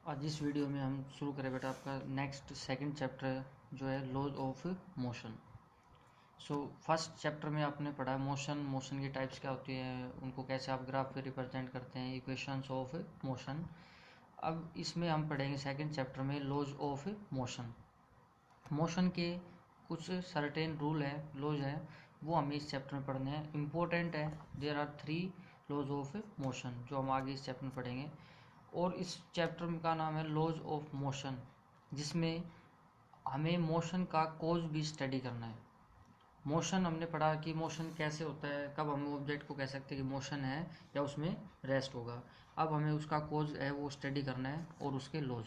आज इस वीडियो में हम शुरू करें बेटा आपका नेक्स्ट सेकंड चैप्टर जो है laws of motion. First chapter में आपने पढ़ा मोशन की टाइप्स क्या होती हैं, उनको कैसे आप ग्राफ पे रिप्रेजेंट करते हैं, इक्वेशंस ऑफ मोशन। अब इसमें हम पढ़ेंगे सेकंड चैप्टर में लॉज ऑफ मोशन। मोशन के कुछ सर्टेन रूल है, लॉज है, वो हमें इस चैप्टर में पढ़ने हैं, इम्पोर्टेंट है। There are 3 laws of motion जो हम आगे इस चैप्टर में पढ़ेंगे। और इस चैप्टर का नाम है लॉज ऑफ मोशन, जिसमें हमें मोशन का कोज भी स्टडी करना है। मोशन हमने पढ़ा कि मोशन कैसे होता है, कब हम ऑब्जेक्ट को कह सकते हैं कि मोशन है या उसमें रेस्ट होगा। अब हमें उसका कोज है वो स्टडी करना है और उसके laws.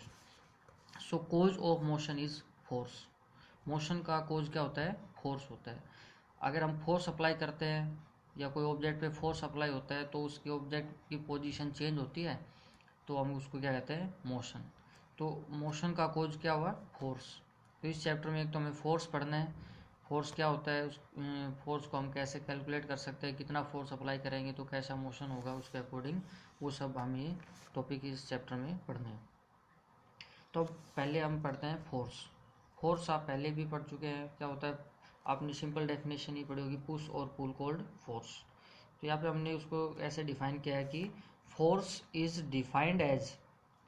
Cause of motion is force. Motion का कोज क्या होता है? फोर्स होता है। अगर हम फोर्स अप्लाई करते हैं या कोई ऑब्जेक्ट पे फोर्स अप्लाई होता है तो उसके ऑब्जेक्ट की पोजीशन चेंज होती है, तो हम उसको क्या कहते हैं? मोशन। तो मोशन का कोज क्या हुआ? फोर्स। तो इस चैप्टर में एक तो हमें फोर्स पढ़ना है, फोर्स क्या होता है, उस फोर्स को हम कैसे कैलकुलेट कर सकते हैं, कितना फोर्स अप्लाई करेंगे तो कैसा मोशन होगा, उसके अकॉर्डिंग वो सब हम ये टॉपिक इस चैप्टर में पढ़ने हैं। तो पहले हम पढ़ते हैं फोर्स। फोर्स आप पहले भी पढ़ चुके हैं, क्या होता है आपने सिंपल डेफिनेशन ही पढ़ी होगी, push or pull called force. तो यहाँ पे हमने उसको ऐसे डिफाइन किया है कि force is defined as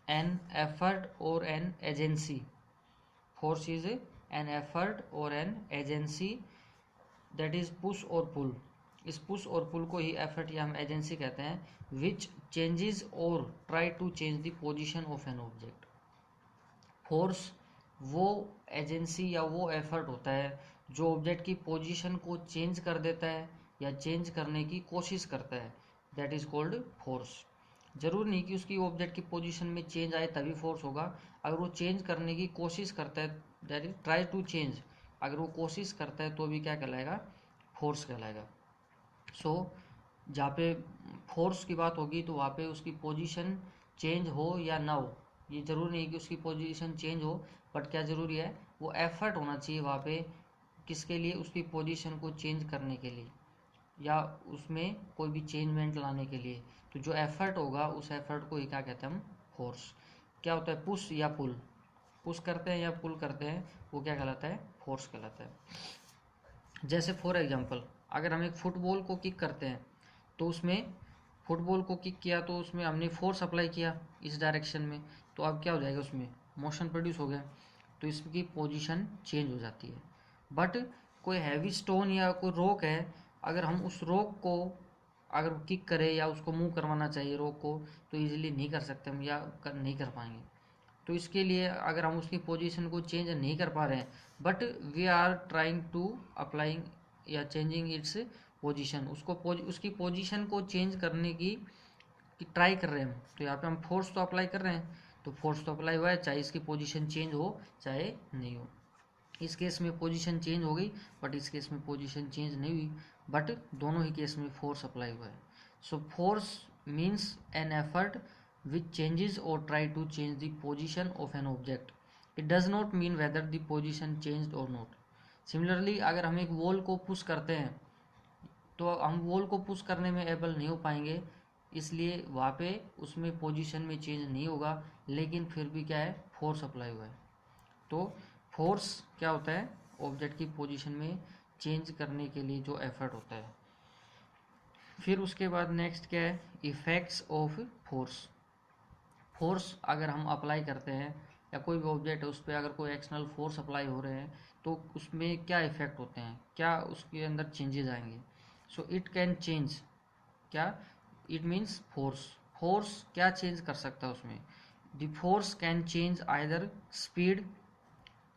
an effort or an agency. Force is an effort or an agency that is push or pull. इस पुश और पुल को ही एफर्ट या हम एजेंसी कहते हैं, विच चेंजेस और try to change the position of an object. Force वो agency या वो एफर्ट होता है जो ऑब्जेक्ट की पोजीशन को चेंज कर देता है या चेंज करने की कोशिश करता है, दैट इज कॉल्ड फोर्स। जरूर नहीं कि उसकी ऑब्जेक्ट की पोजीशन में चेंज आए तभी फोर्स होगा। अगर वो चेंज करने की कोशिश करता है, that is try to change, अगर वो कोशिश करता है तो भी क्या कहलाएगा? फोर्स कहलाएगा। जहाँ पे फोर्स की बात होगी तो वहाँ पे उसकी पोजीशन चेंज हो या ना हो, ये जरूरी नहीं कि उसकी पोजीशन चेंज हो, बट क्या ज़रूरी है? वो एफर्ट होना चाहिए वहाँ पे, किसके लिए? उसकी पोजीशन को चेंज करने के लिए या उसमें कोई भी चेंजमेंट लाने के लिए। तो जो एफर्ट होगा उस एफर्ट को ही क्या कहते हैं हम? फोर्स। क्या होता है? पुश या पुल। पुश करते हैं या पुल करते हैं वो क्या कहलाता है? फोर्स कहलाता है। जैसे फॉर एग्जांपल अगर हम एक फुटबॉल को किक करते हैं तो उसमें फुटबॉल को किक किया तो उसमें हमने फोर्स अप्लाई किया इस डायरेक्शन में, तो अब क्या हो जाएगा? उसमें मोशन प्रोड्यूस हो गया, तो इसकी पोजीशन चेंज हो जाती है। बट कोई हैवी स्टोन या कोई रॉक है, अगर हम उस रॉक को अगर किक करें या उसको मूव करवाना चाहिए रॉक को, तो इजीली नहीं कर सकते हम या नहीं कर पाएंगे। तो इसके लिए अगर हम उसकी पोजीशन को चेंज नहीं कर पा रहे हैं, but we are trying to applying या चेंजिंग इट्स पोजीशन, उसकी पोजीशन को चेंज करने की ट्राई कर रहे हैं हम, तो यहाँ पे हम फोर्स तो अप्लाई कर रहे हैं। तो फोर्स तो अप्लाई हुआ है, चाहे इसकी पोजीशन चेंज हो चाहे नहीं हो। इस केस में पोजीशन चेंज हो गई, बट इस केस में पोजीशन चेंज नहीं हुई, बट दोनों ही केस में फोर्स अप्लाई हुआ है। Force means an effort which changes or try to change the position of an object. It does not mean whether the position changed or not. Similarly, अगर हम एक wall को push करते हैं तो हम वॉल को पुश करने में एबल नहीं हो पाएंगे, इसलिए वहाँ पे उसमें पोजीशन में चेंज नहीं होगा, लेकिन फिर भी क्या है? फोर्स अप्लाई हुआ है। तो फोर्स क्या होता है? ऑब्जेक्ट की पोजीशन में चेंज करने के लिए जो एफर्ट होता है। फिर उसके बाद नेक्स्ट क्या है? Effects of force. फोर्स अगर हम अप्लाई करते हैं या कोई भी ऑब्जेक्ट है उस पर अगर कोई एक्सटर्नल फोर्स अप्लाई हो रहे हैं तो उसमें क्या इफेक्ट होते हैं, क्या उसके अंदर चेंजेस आएंगे? It can change. क्या? It means force. फोर्स क्या चेंज कर सकता है उसमें? The force can change either speed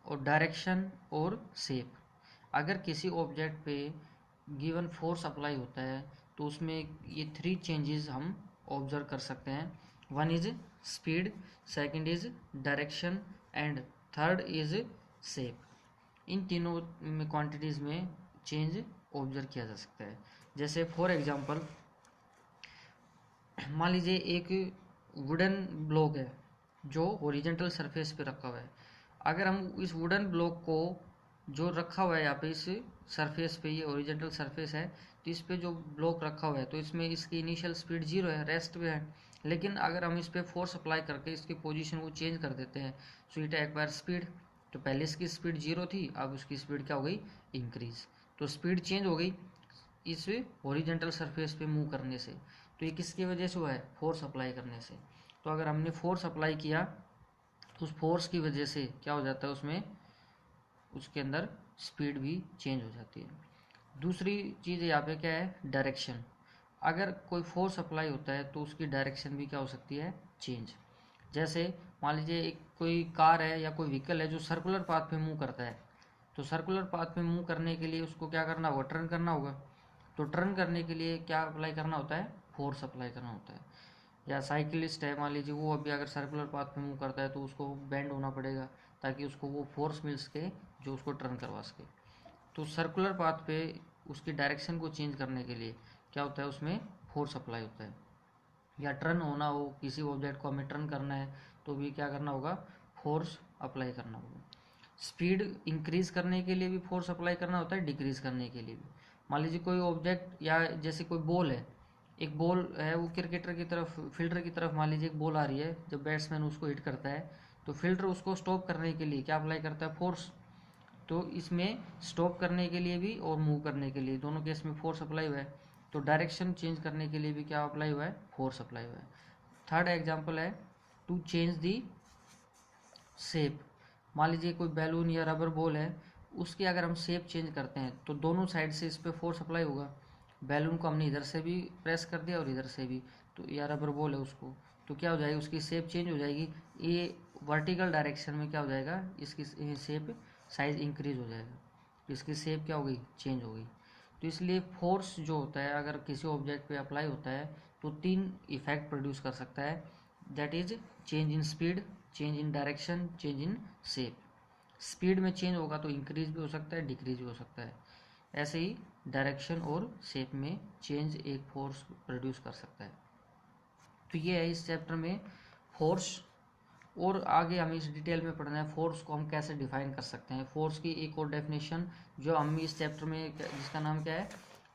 or direction or shape. अगर किसी ऑब्जेक्ट पे गिवन फोर्स अप्लाई होता है तो उसमें ये 3 चेंजेस हम ऑब्जर्व कर सकते हैं। One is speed, second is direction and third is shape. इन तीनों में क्वांटिटीज़ में चेंज ऑब्जर्व किया जा सकता है। जैसे फॉर एग्जांपल मान लीजिए एक वुडन ब्लॉक है जो हॉरिजॉन्टल सरफेस पे रखा हुआ है। अगर हम इस वुडन ब्लॉक को जो रखा हुआ है यहाँ पे इस सरफेस पे, ये हॉरिजॉन्टल सरफेस है, तो इस पे जो ब्लॉक रखा हुआ है तो इसमें इसकी इनिशियल स्पीड 0 है, रेस्ट पे है। लेकिन अगर हम इस पर फोर्स अप्लाई करके इसकी पोजीशन को चेंज कर देते हैं, सो इट एक्वायर स्पीड। तो पहले इसकी स्पीड 0 थी, अब उसकी स्पीड क्या हो गई, इंक्रीज। तो स्पीड चेंज हो गई इस हॉरिजेंटल सरफेस पे मूव करने से। तो ये किसकी वजह से हुआ है, फोर्स अप्लाई करने से। तो अगर हमने फोर्स अप्लाई किया तो उस फोर्स की वजह से क्या हो जाता है, उसमें उसके अंदर स्पीड भी चेंज हो जाती है। दूसरी चीज़ यहाँ पे क्या है, डायरेक्शन। अगर कोई फोर्स अप्लाई होता है तो उसकी डायरेक्शन भी क्या हो सकती है, चेंज। जैसे मान लीजिए एक कोई कार है या कोई व्हीकल है जो सर्कुलर पाथ पे मूव करता है, तो सर्कुलर पाथ पे मूव करने के लिए उसको क्या करना होगा, टर्न करना होगा। तो टर्न करने के लिए क्या अप्लाई करना होता है, फोर्स अप्लाई करना होता है। या साइकिलिस्ट है, मान लीजिए वो अभी अगर सर्कुलर पाथ पे मूव करता है तो उसको बेंड होना पड़ेगा ताकि उसको वो फोर्स मिल सके जो उसको टर्न करवा सके। तो सर्कुलर पाथ पे उसकी डायरेक्शन को चेंज करने के लिए क्या होता है, उसमें फोर्स अप्लाई होता है। या टर्न होना हो, किसी ऑब्जेक्ट को हमें टर्न करना है तो भी क्या करना होगा, फोर्स अप्लाई करना होगा। स्पीड इंक्रीज करने के लिए भी फोर्स अप्लाई करना होता है, डिक्रीज करने के लिए भी। मान लीजिए कोई ऑब्जेक्ट या जैसे कोई बॉल है, एक बॉल है वो क्रिकेटर की तरफ, फील्डर की तरफ मान लीजिए एक बॉल आ रही है, जब बैट्समैन उसको हिट करता है तो फील्डर उसको स्टॉप करने के लिए क्या अप्लाई करता है, फोर्स। तो इसमें स्टॉप करने के लिए भी और मूव करने के लिए दोनों केस में फोर्स अप्लाई हुआ है। तो डायरेक्शन चेंज करने के लिए भी क्या अप्लाई हुआ है, फोर्स अप्लाई हुआ है। थर्ड एग्जांपल है टू चेंज दी शेप। मान लीजिए कोई बैलून या रबर बॉल है, उसकी अगर हम शेप चेंज करते हैं तो दोनों साइड से इस पर फोर्स अप्लाई होगा। बैलून को हमने इधर से भी प्रेस कर दिया और इधर से भी, तो या रबर बॉल है उसको, तो क्या हो जाएगी, उसकी शेप चेंज हो जाएगी। ये वर्टिकल डायरेक्शन में क्या हो जाएगा, इसकी शेप साइज इंक्रीज हो जाएगा, तो इसकी शेप क्या हो गई, चेंज हो गई। तो इसलिए फोर्स जो होता है अगर किसी ऑब्जेक्ट पे अप्लाई होता है तो 3 इफेक्ट प्रोड्यूस कर सकता है, that is change in speed, change in direction, change in shape. Speed में चेंज होगा तो इंक्रीज भी हो सकता है, डिक्रीज भी हो सकता है। ऐसे ही डायरेक्शन और शेप में चेंज एक फोर्स प्रोड्यूस कर सकता है। तो ये है इस चैप्टर में फोर्स। और आगे हमें इस डिटेल में पढ़ना है फोर्स को हम कैसे डिफाइन कर सकते हैं। फोर्स की एक और डेफिनेशन जो हम इस चैप्टर में, जिसका नाम क्या है,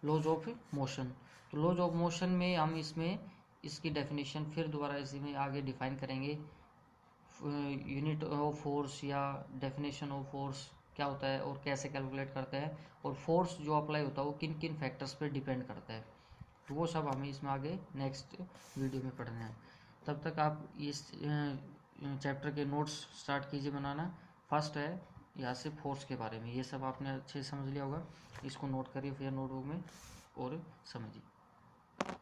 लॉज ऑफ मोशन। तो लॉज ऑफ मोशन में हम इसमें इसकी डेफिनेशन फिर दोबारा इसी में आगे डिफाइन करेंगे। यूनिट ऑफ फोर्स या डेफिनेशन ऑफ फोर्स क्या होता है और कैसे कैलकुलेट करते हैं, और फोर्स जो अप्लाई होता है वो किन किन फैक्टर्स पे डिपेंड करता है। तो वो सब हमें इसमें आगे नेक्स्ट वीडियो में पढ़ना है। तब तक आप इस चैप्टर के नोट्स स्टार्ट कीजिए बनाना। फर्स्ट है यहाँ से फोर्स के बारे में, ये सब आपने अच्छे से समझ लिया होगा, इसको नोट करिए फिर नोटबुक में और समझिए।